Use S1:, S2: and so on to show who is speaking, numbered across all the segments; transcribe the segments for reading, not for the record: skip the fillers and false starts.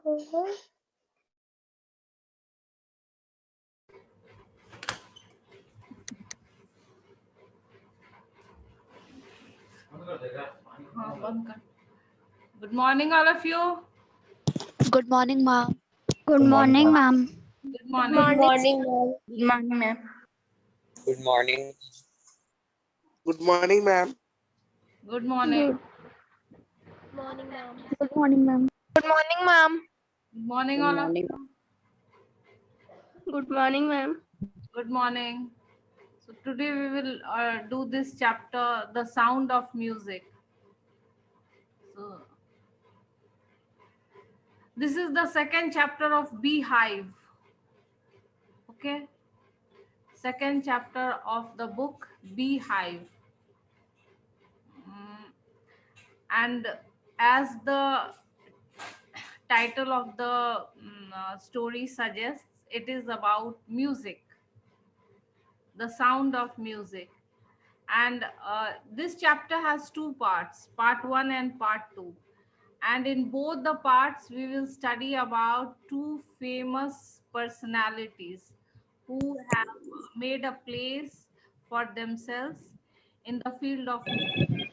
S1: Good morning, all of you.
S2: Good morning, ma'am.
S3: Good morning, ma'am.
S1: Good
S4: Good
S1: morning.
S4: morning, ma'am.
S3: Good morning, ma'am.
S5: Good morning.
S6: Good morning, ma'am.
S1: Good morning.
S4: Morning, ma'am.
S3: Good morning, ma'am.
S4: Good morning, ma'am.
S1: Good morning,
S2: Good
S1: all of
S2: morning.
S1: you.
S4: Good morning, ma'am.
S1: Good morning. So today we will do this chapter, The Sound of Music. So this is the second chapter of Beehive. Okay. Second chapter of the book Beehive. And as the title of the story suggests, it is about music, the sound of music. And this chapter has two parts, part 1 and part 2. And in both the parts we will study about two famous personalities who have made a place for themselves in the field of music.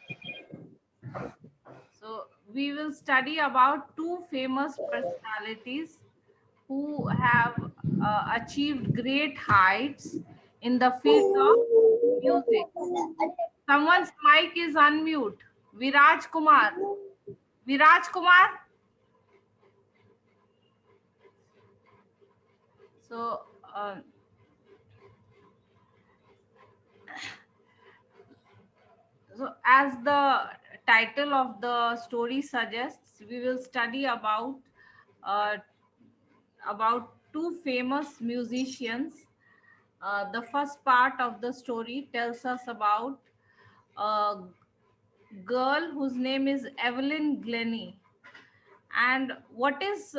S1: So we will study about two famous personalities who have achieved great heights in the field of music. Someone's mic is unmute. Viraj Kumar. Viraj Kumar. So, so as the title of the story suggests, we will study uh, about two famous musicians. The first part of the story tells us about a girl whose name is Evelyn Glennie. And what is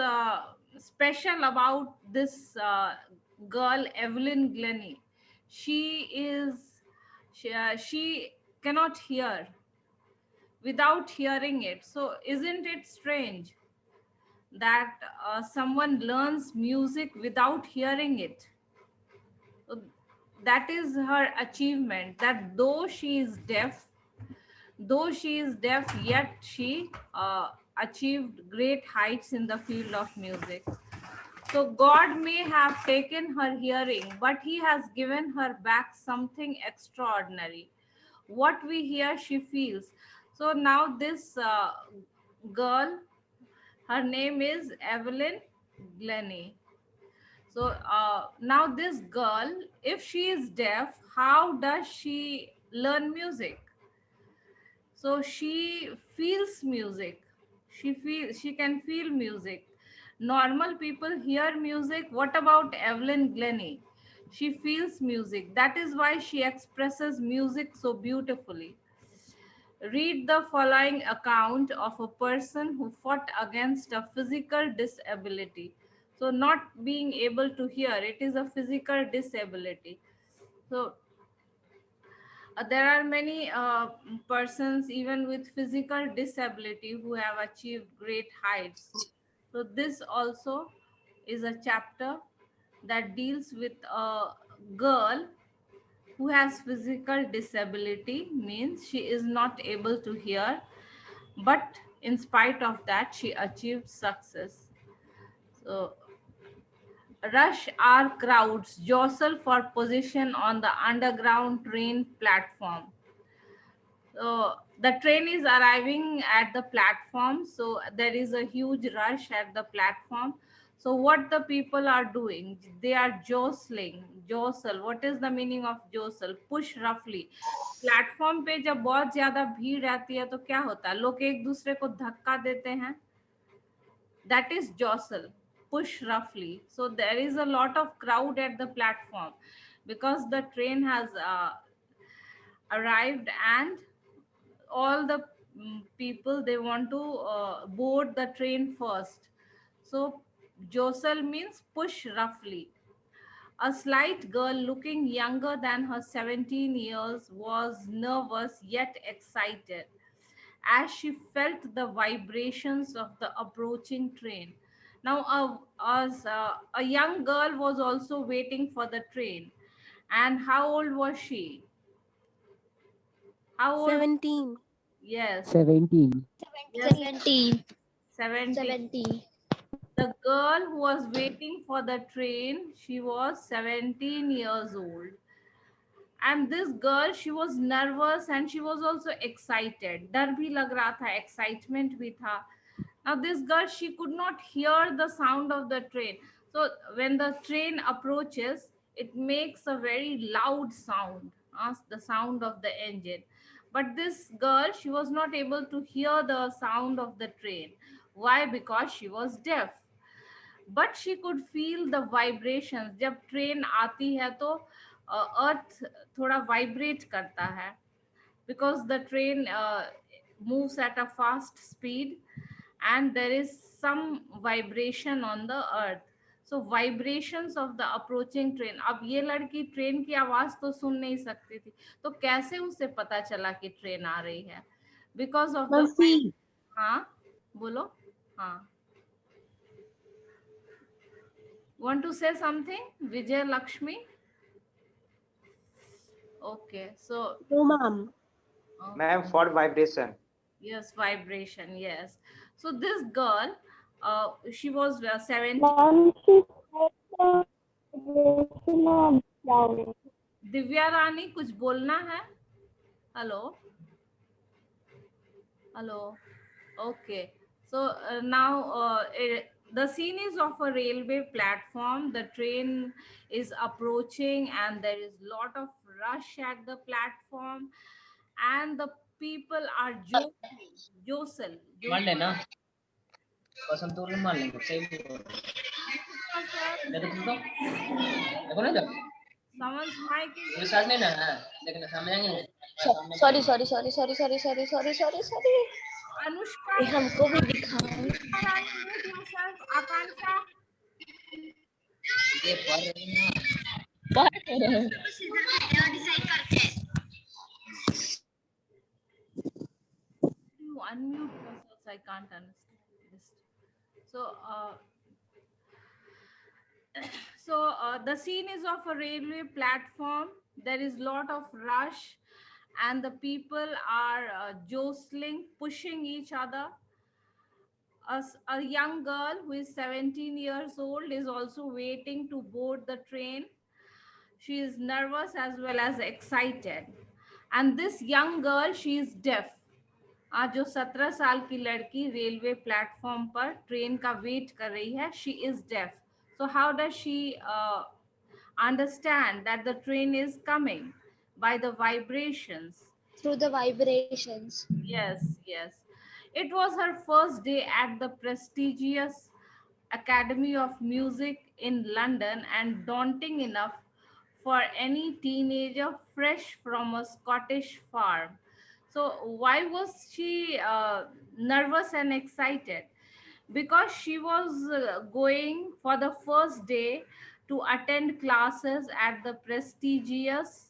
S1: special about this girl, Evelyn Glennie? She is she cannot hear without hearing it. So isn't it strange that someone learns music without hearing it? So that is her achievement, that though she is deaf, yet she achieved great heights in the field of music. So God may have taken her hearing, but he has given her back something extraordinary. What we hear, she feels. So now this girl, her name is Evelyn Glennie. So now this girl, if she is deaf, how does she learn music? So she feels music. She can feel music. Normal people hear music. What about Evelyn Glennie? She feels music. That is why she expresses music so beautifully. Read the following account of a person who fought against a physical disability. So not being able to hear, it is a physical disability. So there are many persons even with physical disability who have achieved great heights. So this also is a chapter that deals with a girl who has physical disability, means she is not able to hear, but in spite of that she achieved success. So rush hour crowds jostle for position on the underground train platform. So the train is arriving at the platform, so there is a huge rush at the platform. So what the people are doing, they are jostle. What is the meaning of jostle? Push roughly. Platform पे जब बहुत ज्यादा भीड़ रहती है तो क्या होता है, लोग एक दूसरे को धक्का देते हैं. That is jostle, push roughly. So there is a lot of crowd at the platform because the train has arrived, and all the people, they want to board the train first. So jostle means push roughly. A slight girl looking younger than her 17 years was nervous yet excited as she felt the vibrations of the approaching train. Now, a young girl was also waiting for the train. And how old was she? How old?
S4: 17.
S1: Yes,
S7: 17.
S1: yes,
S2: 17.
S1: 70.
S2: 70.
S1: The girl who was waiting for the train, she was 17 years old. And this girl, she was nervous and she was also excited. डर भी लग रहा था, excitement भी था. Now this girl, she could not hear the sound of the train. So when the train approaches, it makes a very loud sound, the sound of the engine. But this girl, she was not able to hear the sound of the train. Why? Because she was deaf. But she could feel the vibration. जब train आती है तो earth थोड़ा vibrate करता है, because the train moves at a fast speed and there is some vibration on the earth. So vibrations of the approaching train. अब ये लड़की ट्रेन की आवाज तो सुन नहीं सकती थी, तो कैसे उसे पता चला कि ट्रेन आ रही है? Because of the. हाँ बोलो. हाँ, want to say something, Vijay Lakshmi? Okay, so
S4: No, ma'am.
S5: Ma'am, for vibration.
S1: yes, vibration, yes. So this girl, she was 70.
S4: Ma'am, she said the vibration of sound.
S1: Divya Rani, कुछ बोलना है? Hello, hello. Okay, so now the scene is of a railway platform. The train is approaching and there is lot of rush at the platform, and the people are jostle.
S7: मान लेना कसम तो मान लेंगे सही बोल देखो तुम तो देखो ना जब
S1: Someone's mic is.
S7: ये साथ नहीं ना लेकिन समझेंगे
S2: Sorry, sorry, sorry, sorry, sorry, sorry, sorry, sorry, sorry.
S1: Anushka.
S2: हमको भी दिखाओ.
S1: Anushka Rani, mute yourself. Akansha.
S7: ये
S1: You unmute yourself. I can't understand this. So, the scene is of a railway platform. There is lot of rush, and the people are jostling, pushing each other. A young girl who is 17 years old is also waiting to board the train. She is nervous as well as excited. And this young girl, she is deaf. आज जो 17 साल की लड़की railway platform पर train का wait कर रही है, she is deaf. So how does she understand that the train is coming? By the vibrations.
S2: Through the vibrations.
S1: Yes, yes. It was her first day at the prestigious Academy of Music in London, and daunting enough for any teenager fresh from a Scottish farm. So why was she nervous and excited? Because she was going for the first day to attend classes at the prestigious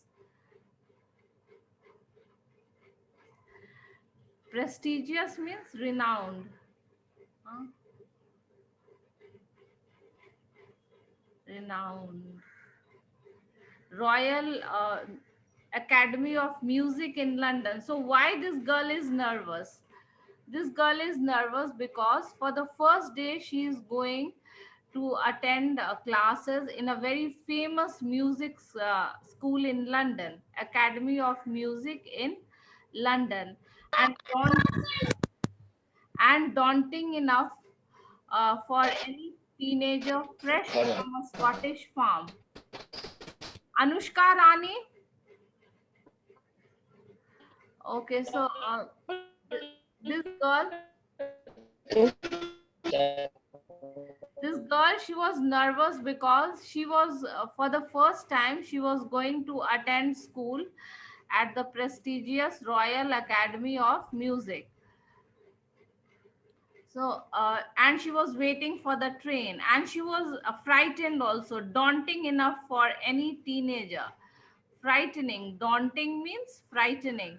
S1: means renowned. Huh? Renowned Royal Academy of Music in London. So why this girl is nervous? This girl is nervous because for the first day she is going to attend classes in a very famous music school in London, Academy of Music in London, and daunting enough for any teenager fresh from a Scottish farm. Anushka Rani. Okay, so this girl, she was nervous because she was for the first time she was going to attend school at the prestigious Royal Academy of Music. So and she was waiting for the train, and she was frightened also, daunting enough for any teenager. Frightening, daunting means frightening,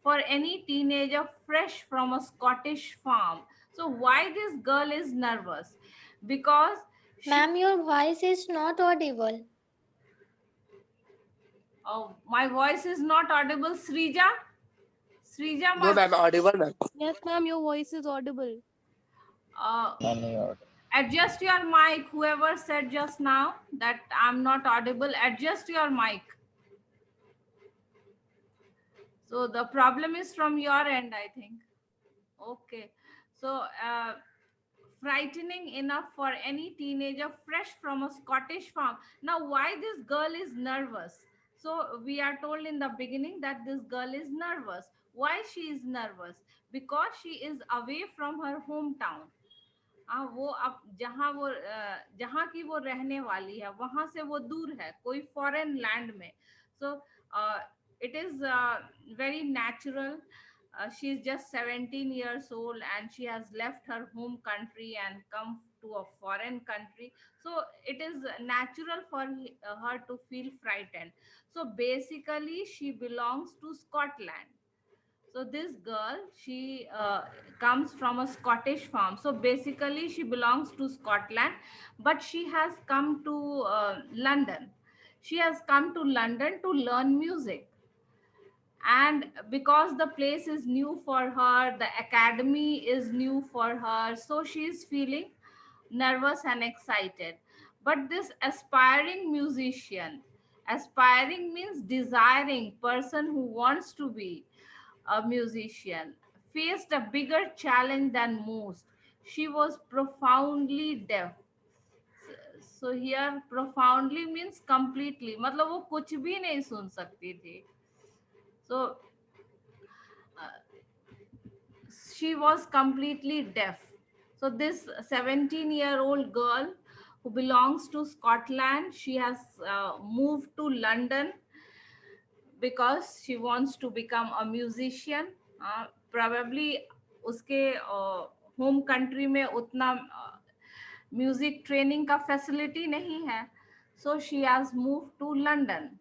S1: for any teenager fresh from a Scottish farm. So why this girl is nervous? Because
S2: Ma'am, your voice is not audible.
S1: my voice is not audible. Srija,
S6: No, ma'am, audible, ma'am.
S8: Yes, ma'am, your voice is audible.
S1: uh, adjust your mic. Whoever said just now that I'm not audible, adjust your mic. So the problem is from your end, I think. Okay. So frightening enough for any teenager fresh from a Scottish farm. Now, why this girl is nervous? So we are told in the beginning that this girl is nervous. Why she is nervous? Because she is away from her hometown. वो अब जहाँ की वो रहने वाली है वहां से वो दूर है कोई फॉरेन लैंड में. So it is very natural. She is just 17 years old and she has left her home country and come to a foreign country. So it is natural for her to feel frightened. So basically she belongs to Scotland. So this girl, she comes from a Scottish farm. So basically she belongs to Scotland, but she has come to London. She has come to London to learn music. And because the place is new for her, the academy is new for her, so she is feeling nervous and excited. But this aspiring musician, aspiring means desiring, person who wants to be a musician, faced a bigger challenge than most. She was profoundly deaf. So here profoundly means completely, मतलब वो कुछ भी नहीं सुन सकती थी. So she was completely deaf. So this 17-year-old girl who belongs to Scotland, she has moved to London because she wants to become a musician. Probably उसके home country में उतना म्यूजिक ट्रेनिंग का फैसिलिटी नहीं है. So she has moved to London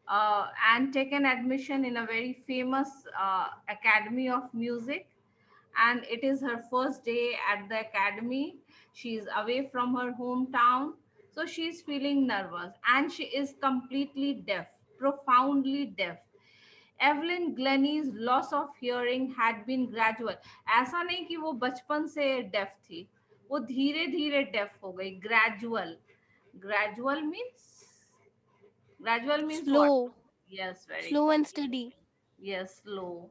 S1: and taken admission in a very famous academy of music. And it is her first day at the academy. She is away from her hometown. So she is feeling nervous and she is completely deaf, profoundly deaf. Evelyn Glennie's loss of hearing had been gradual. ऐसा नहीं कि वो बचपन से def थी, वो धीरे धीरे डेफ हो गई. Gradual. Gradual means what?
S8: Slow,
S1: Yes, very
S8: slow
S1: good.
S8: and steady.
S1: Yes, slow.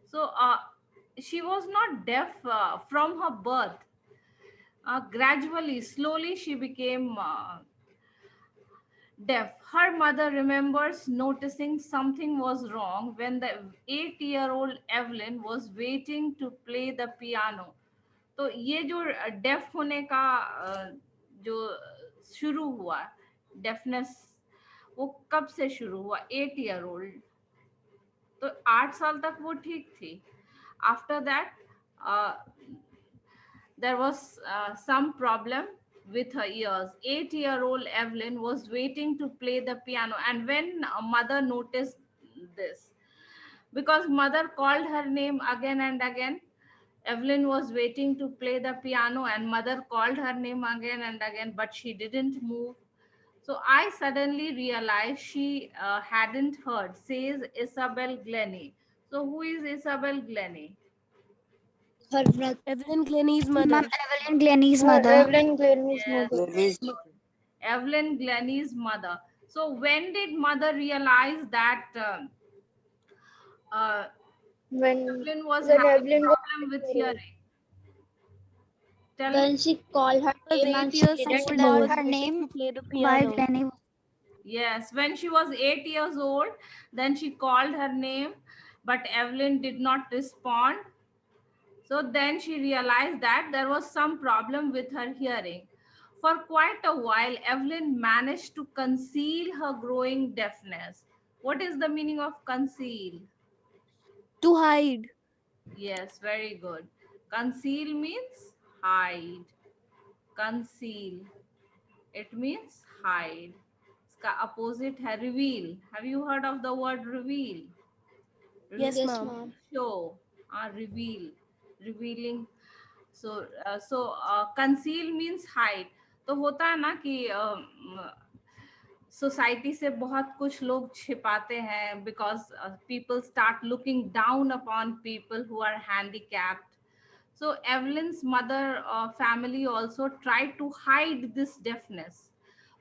S1: So she was not deaf from her birth. Gradually, slowly, she became deaf. Her mother remembers noticing something was wrong when the 8-year-old Evelyn was waiting to play the piano. तो ये जो def होने का जो शुरू हुआ, deafness, वो कब से शुरू हुआ? 8-year-old. तो 8 साल तक वो ठीक थी. After that, there was some problem with her ears. 8-year-old Evelyn was waiting to play the piano, and when mother noticed this, because mother called her name again and again, Evelyn was waiting to play the piano, and mother called her name again and again, but she didn't move. So I suddenly realized she hadn't heard, says Isabel Glennie. So who is Isabel Glennie?
S2: Her brother.
S8: Evelyn Glennie's
S3: Ma'am,
S8: mother.
S3: Evelyn Glennie's
S2: Her
S3: mother.
S2: Evelyn Glennie's
S1: Yes,
S2: mother.
S6: Glennie's
S1: Evelyn Glennie's mother. So when did mother realize that
S2: When
S1: Evelyn was
S2: when
S1: having
S2: Evelyn was
S1: problem with hearing? Tell me.
S2: when she called her
S8: She was
S2: name
S8: 8
S2: and she
S8: years
S3: When she
S2: didn't
S8: old and
S3: called
S2: move.
S8: was
S3: her
S8: waiting
S3: name
S8: to play the
S3: while
S8: piano.
S3: Glennie.
S1: Yes, when she was 8 years old, then she called her name, but Evelyn did not respond. So then she realized that there was some problem with her hearing. For quite a while, Evelyn managed to conceal her growing deafness. What is the meaning of conceal?
S8: To hide.
S1: Yes, very good. Conceal means hide. Conceal. It means hide. इसका opposite है reveal. Have you heard of the word reveal?
S8: Yes,
S2: Yes,
S8: ma'am.
S2: ma'am.
S1: Show. Reveal. Revealing. conceal means hide. तो होता है ना कि society से बहुत कुछ लोग छिपाते हैं because people start looking down upon people who are handicapped. So Evelyn's mother family also tried to hide this deafness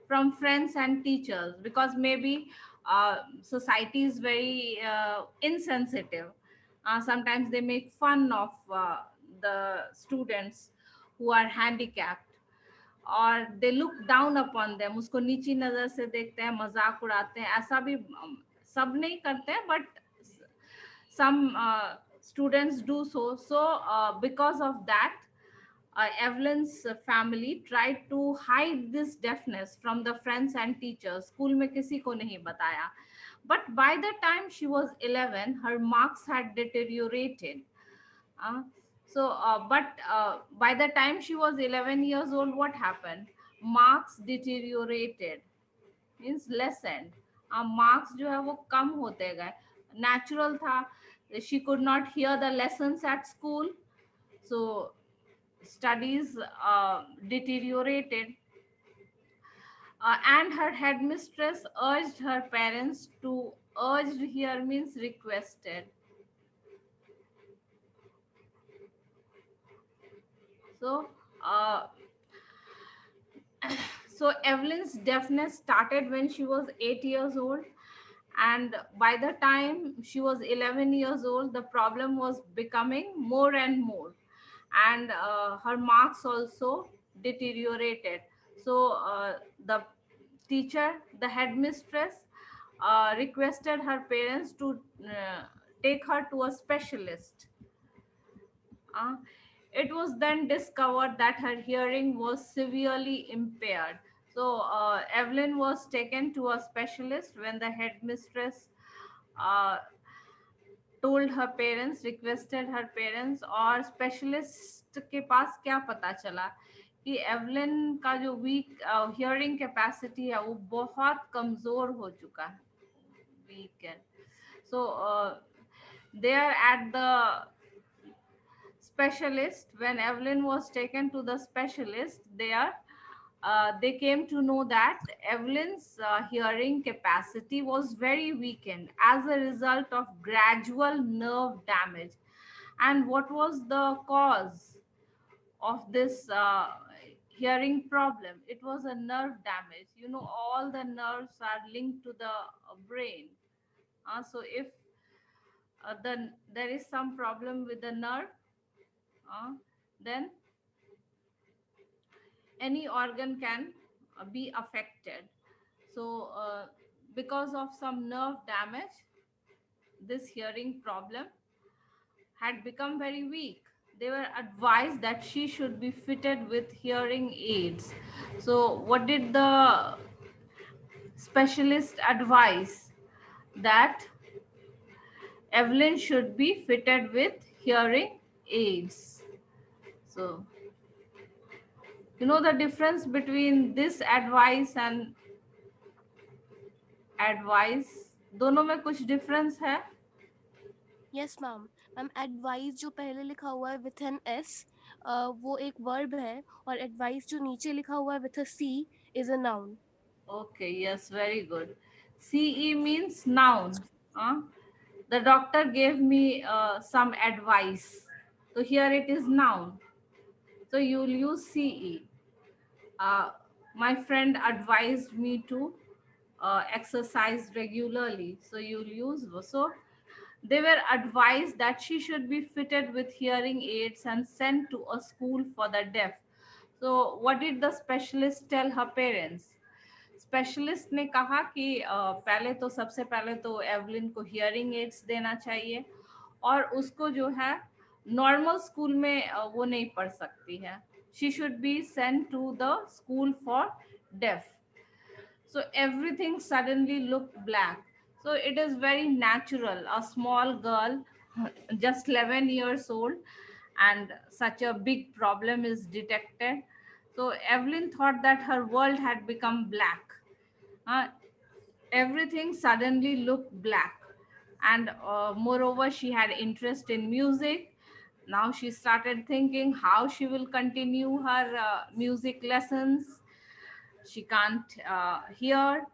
S1: from friends and teachers because maybe society is very insensitive. Sometimes they make fun of the students who are handicapped, और they look down upon them, उसको नीची नजर से देखते हैं, मजाक उड़ाते हैं. ऐसा भी सब नहीं करते हैं, but some students do so. So because of that, Evelyn's family tried to hide this deafness from the friends and teachers. School में किसी को नहीं बताया. But by the time she was 11, her marks had deteriorated. But by the time she was 11 years old, what happened? Marks deteriorated, means lessened. Marks जो है वो कम होते गए. Natural था, she could not hear the lessons at school, so studies deteriorated. And her headmistress urged her parents to, urged here means requested. So so Evelyn's deafness started when she was 8 years old, and by the time she was 11 years old, the problem was becoming more and more, and her marks also deteriorated. So the teacher, the headmistress, requested her parents to take her to a specialist. It was then discovered that her hearing was severely impaired. So Evelyn was taken to a specialist when the headmistress told her parents, requested her parents. और specialist के पास क्या पता चला कि Evelyn का जो week hearing capacity है वो बहुत कमजोर हो चुका है, week. So there at the specialist, when Evelyn was taken to the specialist there, they came to know that Evelyn's hearing capacity was very weakened as a result of gradual nerve damage. And what was the cause of this hearing problem? It was a nerve damage. You know, all the nerves are linked to the brain. So if there is some problem with the nerve, then any organ can be affected. So because of some nerve damage, this hearing problem had become very weak. They were advised that she should be fitted with hearing aids. So what did the specialist advise? That Evelyn should be fitted with hearing aids. So you know the difference between this advice and advice? दोनों में कुछ difference है?
S8: Yes, ma'am. Ma'am advice जो पहले लिखा हुआ है with an S, वो एक verb है, और advice जो नीचे लिखा हुआ है with a C is a noun.
S1: Okay, yes, very good. CE means noun. The doctor gave me some advice. So here it is noun. So you will use CE. My friend advised me to exercise regularly. So you will use, so they were advised that she should be fitted with hearing aids and sent to a school for the deaf. So what did the specialist tell her parents? Specialist ने कहा कि पहले तो सबसे पहले तो Evelyn को hearing aids देना चाहिए, और उसको जो है नॉर्मल स्कूल में वो नहीं पढ़ सकती है. She should be sent to the school for deaf. So everything suddenly looked black. So it is very natural. A small girl, just 11 years old, and such a big problem is detected. So Evelyn thought that her world had become black. Everything suddenly looked black. And moreover, she had interest in music. Now she started thinking how she will continue her music lessons. She can't hear.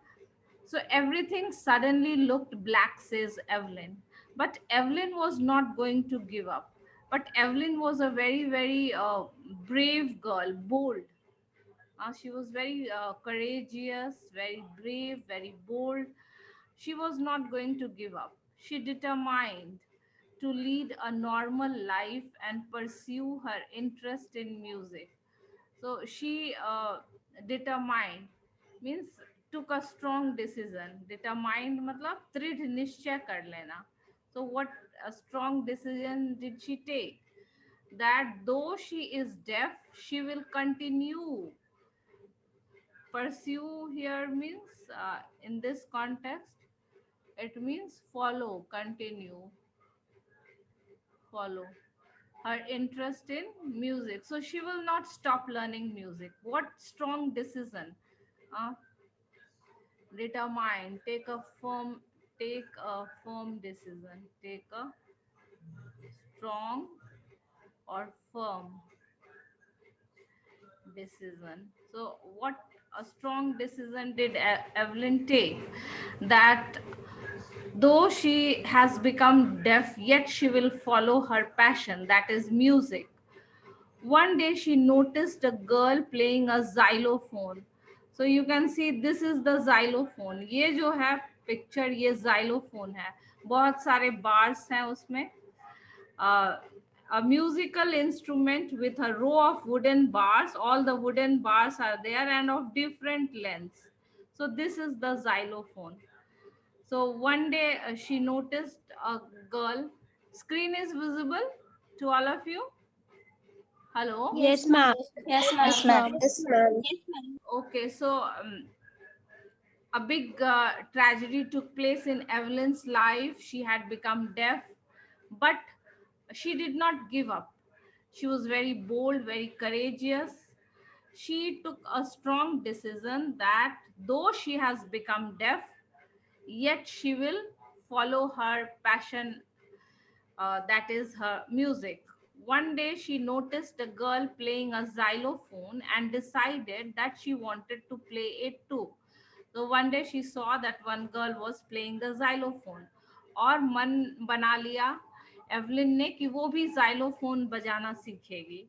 S1: So everything suddenly looked black, says Evelyn. But Evelyn was not going to give up. But Evelyn was a very, very brave girl, bold. She was very courageous, very brave, very bold. She was not going to give up. She determined to lead a normal life and pursue her interest in music. So she determined means took a strong decision. Determined matlab दृढ़ निश्चय कर लेना. So what a strong decision did she take? That though she is deaf, she will continue. Pursue here means in this context, it means follow, continue, follow her interest in music. So she will not stop learning music. What strong decision? Uh, Determine, take a firm decision. Take a strong or firm decision. So what a strong decision did Evelyn take? That though she has become deaf, yet she will follow her passion, that is music. One day she noticed a girl playing a xylophone. So you can see this is the xylophone. ये जो है picture ये xylophone है. बहुत सारे bars हैं उसमें. A musical instrument with a row of wooden bars. All the wooden bars are there and of different lengths. So this is the xylophone. So one day she noticed a girl. Screen is visible to all of you. Hello.
S3: Yes, ma'am.
S2: Yes,
S3: Yes, ma'am.
S2: ma'am.
S6: Yes, ma'am.
S1: Okay, so a big tragedy took place in Evelyn's life. She had become deaf, but she did not give up. She was very bold, very courageous. She took a strong decision that though she has become deaf, yet she will follow her passion, that is her music. One day she noticed a girl playing a xylophone and decided that she wanted to play it too. So one day she saw that one girl was playing the xylophone और मन बना लिया Evelyn ने कि वो भी xylophone बजाना सीखेगी.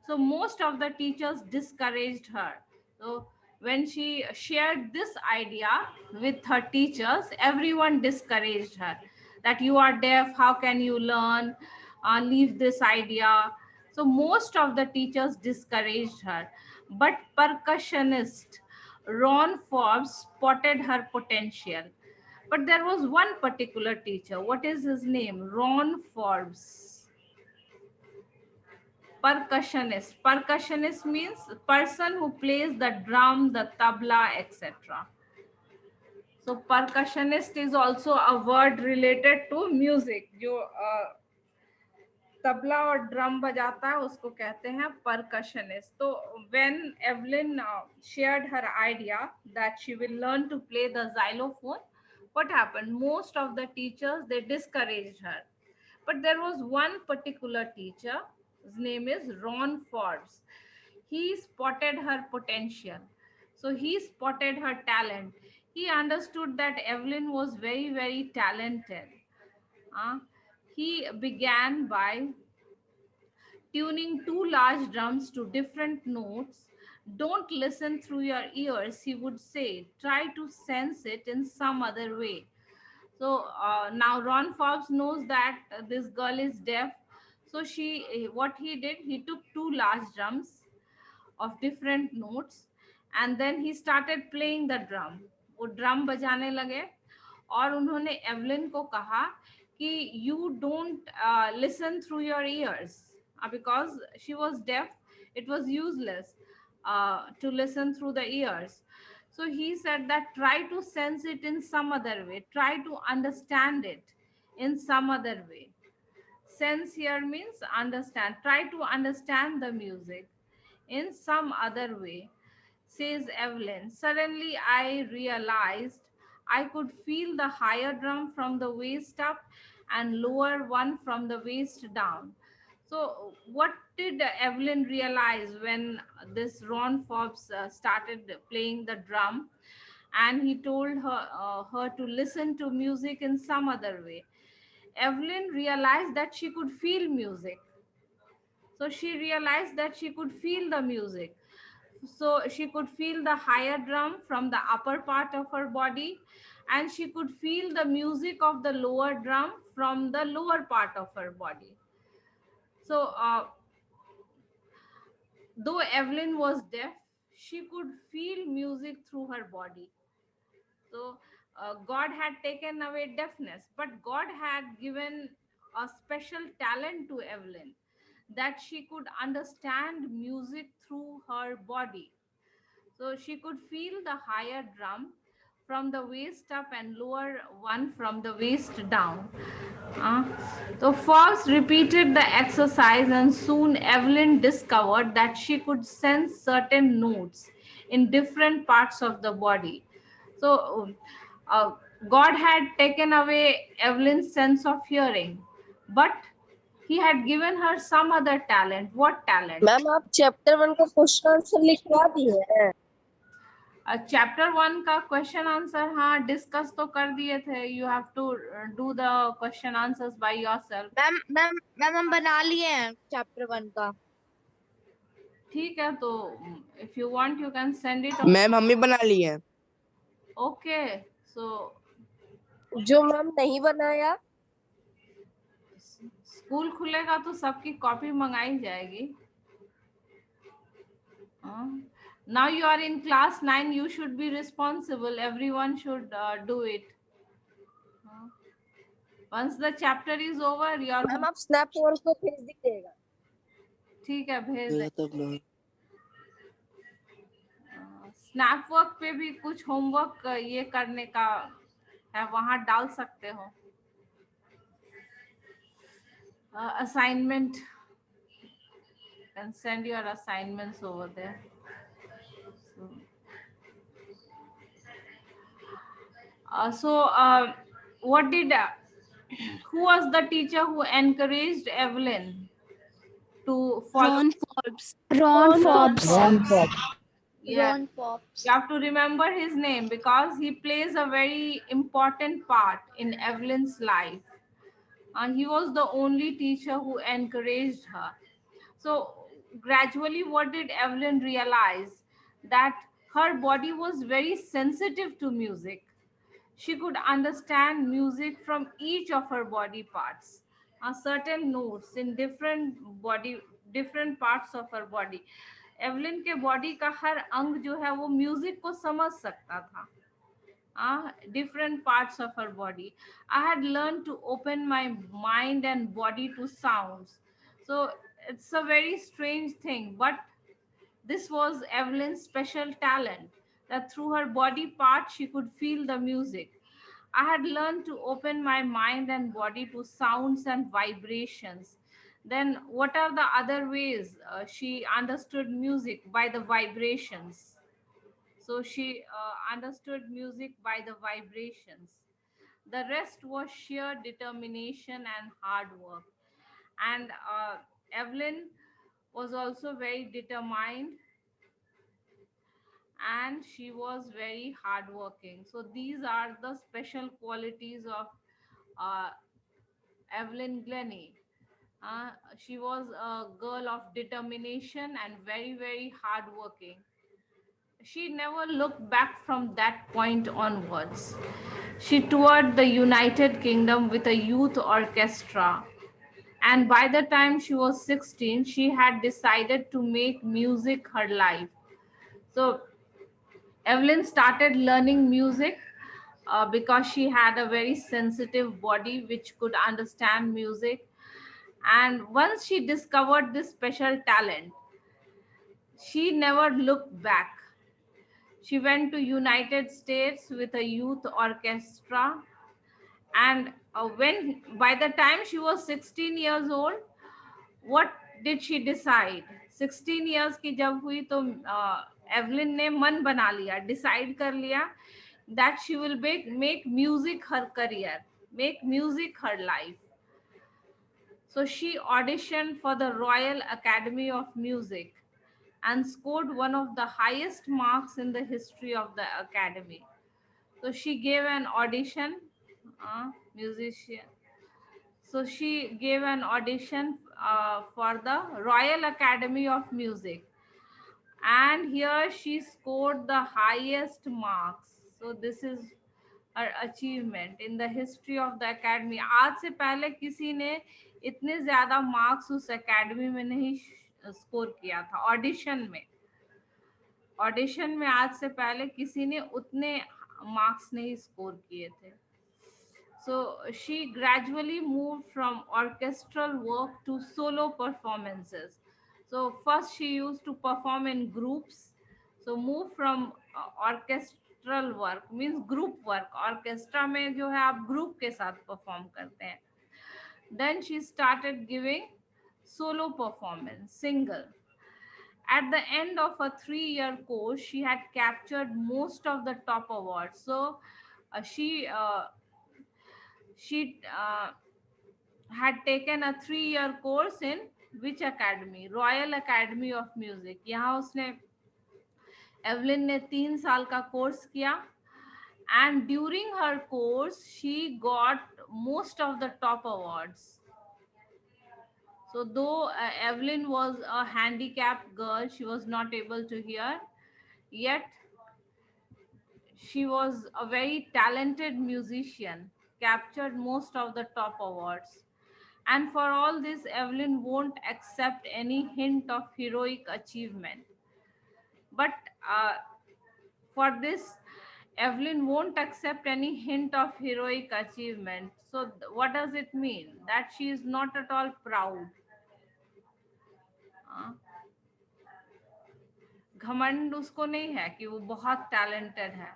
S1: So most of the teachers discouraged her. So when she shared this idea with her teachers, everyone discouraged her that you are deaf, how can you learn? Leave this idea. So most of the teachers discouraged her. But percussionist Ron Forbes spotted her potential. But there was one particular teacher. What is his name? Ron Forbes. Percussionist means person who plays the drum, the tabla, etc. So percussionist is also a word related to music. जो तबला और drum बजाता है उसको कहते हैं percussionist. So when Evelyn shared her idea that she will learn to play the xylophone, what happened? Most of the teachers, they discouraged her. But there was one particular teacher, his name is Ron Forbes. He spotted her potential. So he spotted her talent. He understood that Evelyn was very, very talented. He began by tuning two large drums to different notes. Don't listen through your ears, he would say. Try to sense it in some other way. So now Ron Forbes knows that this girl is deaf. So what he did, he took two large drums of different notes and then he started playing the drum. वो drum बजाने लगे और उन्होंने Evelyn को कहा कि you don't listen through your ears because she was deaf. It was useless to listen through the ears. So he said that try to sense it in some other way. Try to understand it in some other way. Sense here means understand. Try to understand the music in some other way, says Evelyn. Suddenly I realized I could feel the higher drum from the waist up and lower one from the waist down. So what did Evelyn realize when this Ron Forbes started playing the drum, and he told her to listen to music in some other way? Evelyn realized that she could feel music. So she realized that she could feel the music. So she could feel the higher drum from the upper part of her body, and she could feel the music of the lower drum from the lower part of her body. So though Evelyn was deaf, she could feel music through her body. So God had taken away deafness, but God had given a special talent to Evelyn, that she could understand music through her body. So she could feel the higher drum from the waist up and lower one from the waist down. Uh, so Forbes repeated the exercise, and soon Evelyn discovered that she could sense certain notes in different parts of the body. So uh, God had taken away Evelyn's sense of hearing, but he had given her some other talent. What talent?
S6: Ma'am आप chapter 1 का question answer लिखवा दिए हैं?
S1: Chapter 1 का question answer हाँ discuss तो कर दिए थे. You have to do the question answers by yourself.
S3: Ma'am हम बना लिए हैं चैप्टर 1 का.
S1: ठीक है, तो if you want you can send it.
S6: Ma'am हम भी बना लिए हैं.
S1: ओके, सो
S6: जो मैम नहीं बनाया,
S1: स्कूल खुलेगा तो सबकी कॉपी मंगाई जाएगी. Now you are in class 9, you should be responsible. Everyone should do it. Once the chapter is over, you are.
S6: Ma'am आप स्नैप वर्क को भेज दीजिएगा.
S1: ठीक है, भेज दे. स्नैप वर्क पे भी कुछ होमवर्क ये करने का है, वहां डाल सकते हो. Assignment, and send your assignments over there. What did who was the teacher who encouraged Evelyn to follow?
S8: Ron Forbes.
S3: Ron Forbes.
S1: Yeah.
S2: Ron Forbes.
S1: You have to remember his name because he plays a very important part in Evelyn's life. He was the only teacher who encouraged her. So gradually, what did Evelyn realize? That her body was very sensitive to music. She could understand music from each of her body parts. Certain notes in different parts of her body. Evelyn के body का हर अंग जो है वो music को समझ सकता था. Different parts of her body. I had learned to open my mind and body to sounds. So it's a very strange thing, but this was Evelyn's special talent, that through her body part she could feel the music. I had learned to open my mind and body to sounds and vibrations. Then what are the other ways she understood music? By the vibrations. So she understood music by the vibrations. The rest was sheer determination and hard work. And Evelyn was also very determined, and she was very hardworking. So these are the special qualities of Evelyn Glennie. She was a girl of determination and very, very hardworking. She never looked back from that point onwards. She toured the United Kingdom with a youth orchestra. And by the time she was 16, she had decided to make music her life. So Evelyn started learning music because she had a very sensitive body which could understand music. And once she discovered this special talent, she never looked back. She went to United States with a youth orchestra. And when by the time she was 16 years old, what did she decide? 16 years की जब हुई तो Evelyn ने मन बना लिया, decide कर लिया that she will make music her career, make music her life. So she auditioned for the Royal Academy of Music and scored one of the highest marks in the history of the academy. So she gave an audition, musician. So she gave an audition for the Royal Academy of Music, and here she scored the highest marks. So this is her achievement in the history of the academy. आज से पहले किसी ने इतने ज्यादा marks उस academy में नहीं स्कोर किया था ऑडिशन में. ऑडिशन में आज से पहले किसी ने उतने मार्क्स नहीं स्कोर किए थे. So she gradually moved from orchestral work to solo performances. So first she used to perform in groups. So move from orchestral work means group work. Orchestra में जो है आप group के साथ perform करते हैं. Then she started giving solo performance, single. At the end of a 3-year course, she had captured most of the top awards. So she had taken a 3-year course in which academy? Royal Academy of Music. यहाँ उसने Evelyn ने 3 साल का course किया, and during her course she got most of the top awards. So though Evelyn was a handicapped girl, she was not able to hear, yet she was a very talented musician, captured most of the top awards. And for all this, Evelyn won't accept any hint of heroic achievement. But for this, Evelyn won't accept any hint of heroic achievement. So what does it mean? That she is not at all proud. घमंड उसको नहीं है कि वो बहुत talented है.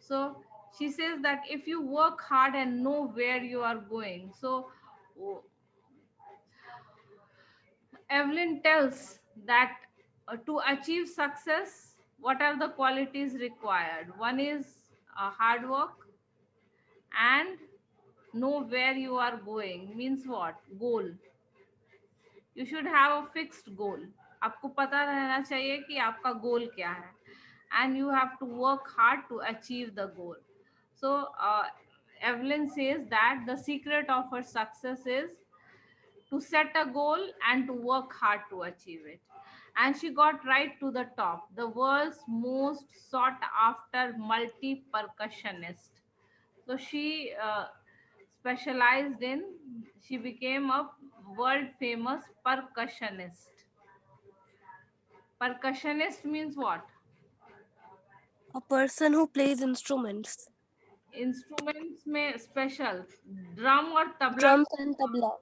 S1: So she says that if you work hard and know where you are going. So Evelyn tells that to achieve success, what are the qualities required? One is hard work and know where you are going. Means what? Goal. You should have a fixed goal. आपको पता रहना चाहिए कि आपका गोल क्या है. And you have to work hard to achieve the goal. So Evelyn says that the secret of her success is to set a goal and to work hard to achieve it. And she got right to the top, the world's most sought after multi-percussionist. So she specialized in, she became a world famous percussionist. Percussionist means what?
S8: A person who plays instruments.
S1: Instruments में special drum और tabla.
S8: Drums and tabla.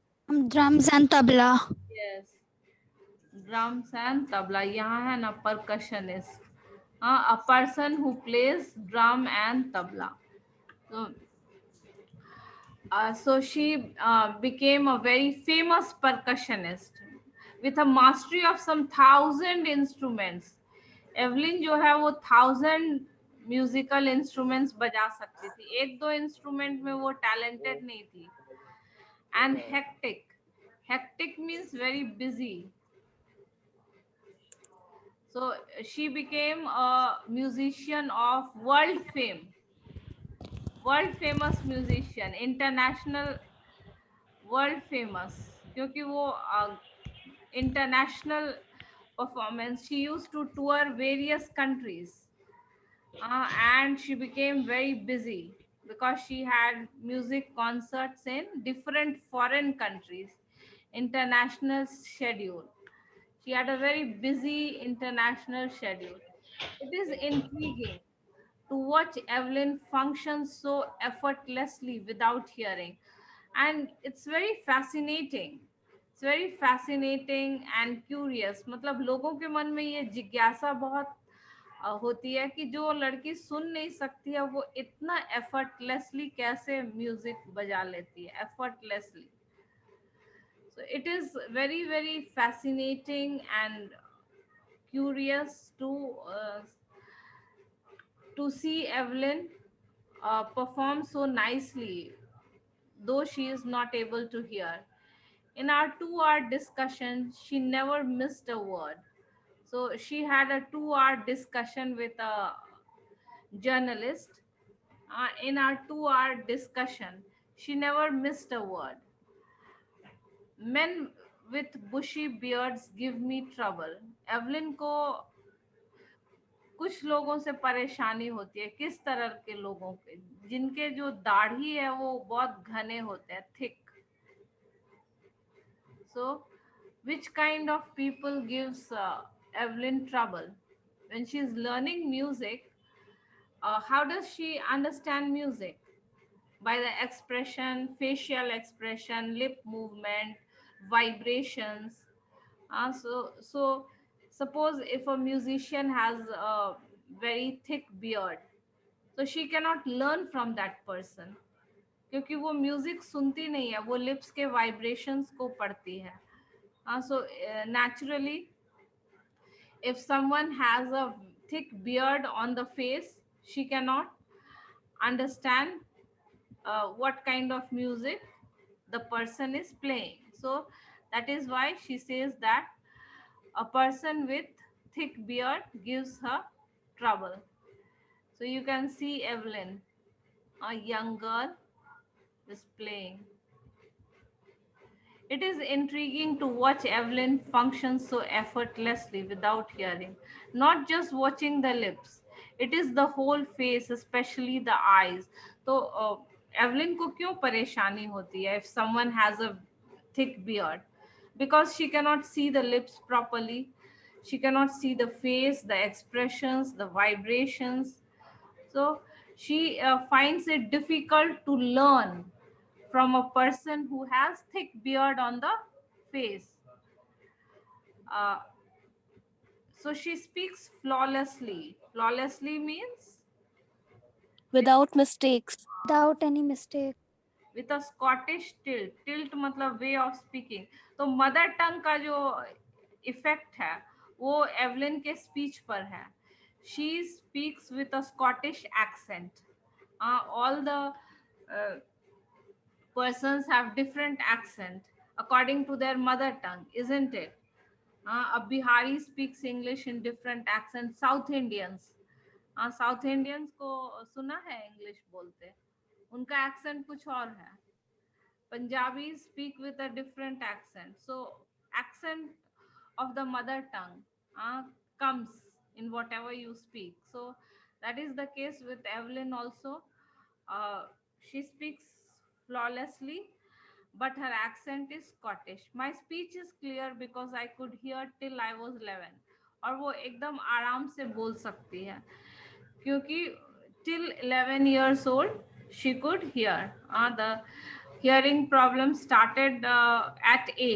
S4: Drums and tabla.
S1: Yes, drums and tabla. यहाँ है ना percussionist. A person who plays drum and tabla. So she became a very famous percussionist with a mastery of some 1,000 instruments. Evelyn जो है वो 1,000 musical instruments बजा सकती थी. 1-2 instrument में वो टैलेंटेड नहीं थी. And hectic means very busy. So she became a musician of world famous musician, international world famous, क्योंकि वो international performance. She used to tour various countries. And she became very busy because she had music concerts in different foreign countries, international schedule. She had a very busy international schedule. It is intriguing to watch Evelyn function so effortlessly without hearing. And it's very fascinating. It's very fascinating and curious. मतलब लोगों के मन में ये जिज्ञासा बहुत होती है कि जो लड़की सुन नहीं सकती है वो इतना एफर्टलेसली कैसे म्यूजिक बजा लेती है. Effortlessly. So it is very, very fascinating and curious to see Evelyn perform so nicely, though she is not able to hear. In our 2-hour discussion, she never missed a word. So she had a 2-hour discussion with a journalist. In our 2-hour discussion, she never missed a word. Men with bushy beards give me trouble. Evelyn को कुछ लोगों से परेशानी होती है. किस तरह के लोगों के? जिनके जो दाढ़ी है वो बहुत घने होते हैं, thick. So which kind of people gives Evelyn trouble? When she is learning music, how does she understand music? By the expression, facial expression, lip movement, vibrations. So suppose if a musician has a very thick beard, so she cannot learn from that person, क्योंकि वो music सुनती नहीं है, वो lips के vibrations को पढ़ती है. So naturally, if someone has a thick beard on the face, she cannot understand what kind of music the person is playing. So that is why she says that a person with thick beard gives her trouble. So you can see Evelyn, a young girl, is playing. It is intriguing to watch Evelyn function so effortlessly without hearing. Not just watching the lips, it is the whole face, especially the eyes. तो Evelyn को क्यों परेशानी होती है if someone has a thick beard? Because she cannot see the lips properly. She cannot see the face, the expressions, the vibrations. So she finds it difficult to learn from a person who has thick beard on the face. So she speaks flawlessly. Flawlessly means
S8: Without mistakes.
S4: Without any mistake.
S1: with a Scottish tilt. Tilt मतलब way of speaking. तो mother tongue का जो effect है वो Evelyn के speech पर है. She speaks with a Scottish accent. All the persons have different accent according to their mother tongue, isn't it? A Bihari speaks English in different accents. South Indians, South Indians को सुना है English बोलते, उनका accent कुछ और है. Punjabis speak with a different accent. So accent of the mother tongue comes in whatever you speak. So that is the case with Evelyn also. She speaks flawlessly, but her accent is Scottish. My speech is clear because I could hear till I was 11. और वो एकदम आराम से बोल सकती है क्योंकि till 11 years old she could hear. The hearing problem started at 8.